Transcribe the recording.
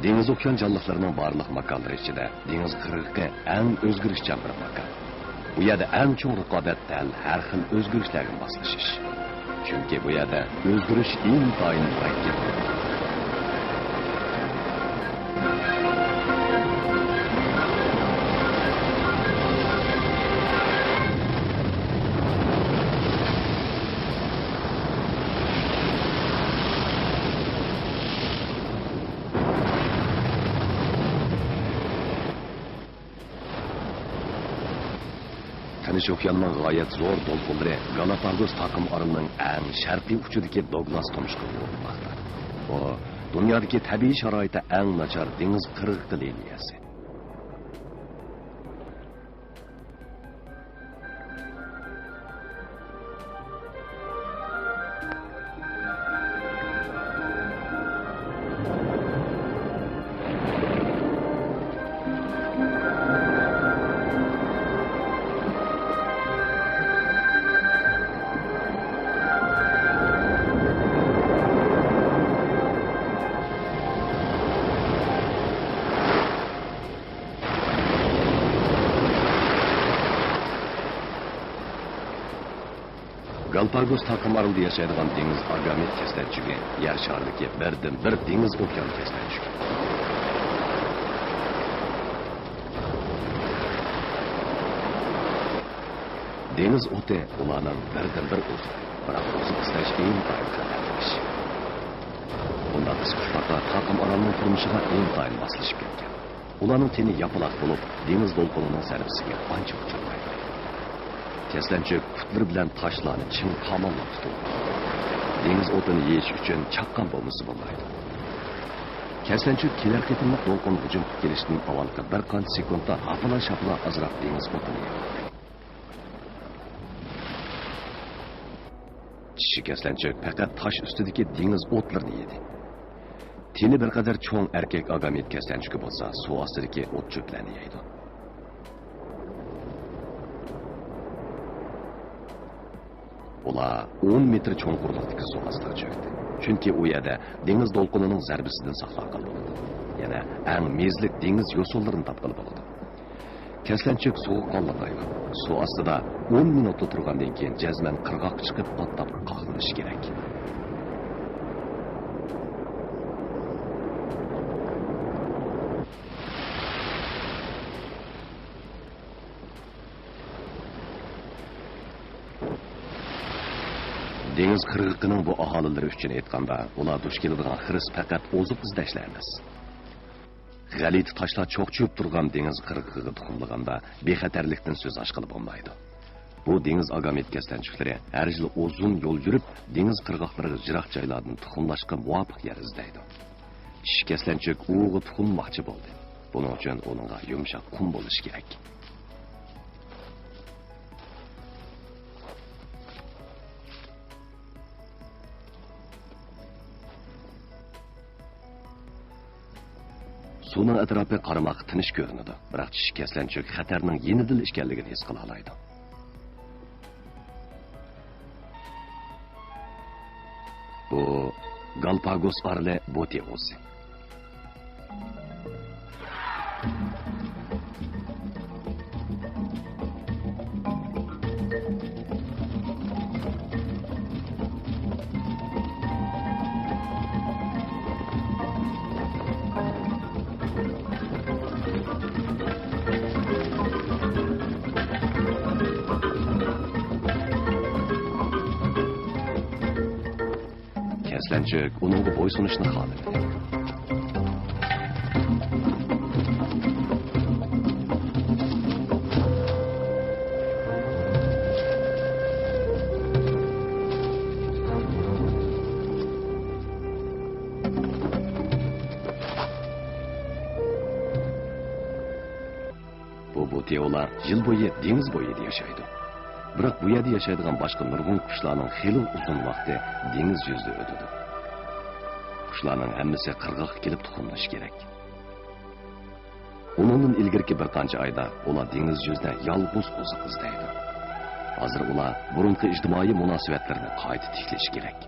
Deniz okyan canlılarının barlıq makalları içinde deniz qırıqı en özgürüşçen bir makal. Bu yerda en çoğun rıqabet dal her xil özgürüşlerden baslaşış. Çünkü bu yerda özgürüş intayin murakkab. Tinch okyanning g'oyat zo'r to'lqinlari Galapagos taqim orolining eng sharqiy uchidagi Douglas to'mishqa urilmoqda. Bu dunyodagi tabiiy sharoitda eng nachar dengiz qirg'oq liniyasi. Galapagos taqim orolida yashaydigan dengiz agamet keslanchugi yer sharidagi birdan bir dengiz okyan keslanchugi. Deniz o'ti ularning birdan bir o'zi, biroq o'zi istash intayin qadrlish. Bundan qisqacha taqim orolining turmushiga intayin moslashib ketgan. Ularning teni yapaloq bo'lib, dengiz to'lqinining zarbasiga ancha uchraydi. Keslanchuk putlar bilan toshlarni chin tomonlab tutadi. Dengiz o'tini yeyish uchun chaqqan bo'lmasa bo'lmaydi. Keslanchuk kelar ketimli to'lqin hujum kelishdan avvalgi bir qancha sekundda hafala-shapla azroq dengiz o'tini yeydi. Tishi keslanchuk faqat tosh ustidagi dengiz o'tlarini yedi. Teni bir qadar cho'ng erkak agamet keslanchugi bo'lsa, suv ostidagi o't cho'plarni yeydi. Ular 10 metr cho'nqurlikdagi suv ostiga cho'kdi. Chunki u yerda dengiz to'lqinining zarbasidan saqlangan bo'ladi. Yana eng mezlik dengiz yo'sullarini topqili bo'ladi. Keslanchuk suv qolmaydi. Suv ostida 10 minutda turgandan keyin jazman qirg'oq chiqib otlab qoqilishi kerak. Dengiz qirg'iqining bu aholilari uchun aytganda, ular duch keladigan xiris faqat oziq izlashlar emas. G'alit toshlar cho'qchib turgan dengiz qirg'iqiga tuxumlaganda bexatarlikdan so'z ochqili bo'lmaydi. Bu dengiz agamet keslanchuklari har yil uzun yo'l yurib, dengiz qirg'oqlariga jiroq joylardan tuxumlashga muvofiq yer izlaydi. Tish keslanchuk uga tuxummoqchi bo'ldi. Buning uchun uningga yumshoq qum bo'lishi kerak. Suvning atrofiga qaramoq tinish ko'rinadi, biroq tish keslanchuk xatarning yenidan ekanligini his qila oladi. Bu Galapagos oroli Bote o'zi. Keslanchuk uningga bo'ysunishni xohlaydi. Bu boteolar yil bo'yi dengiz bo'yida yashaydi. Biroq bu yerda yashaydigan boshqa nurg'un qushlarning xeyli uzun vaqti dengiz yuzida o'tadi. Qushlarning hammasi qirg'oqqa kelib tuxumlash kerak. Uningdan ilgirki bir qancha oyda ular dengiz yuzida yolg'iz o'zi izlaydi. Hozir ular burunqi ijtimoiy munosabatlarni qayta tiklash kerak.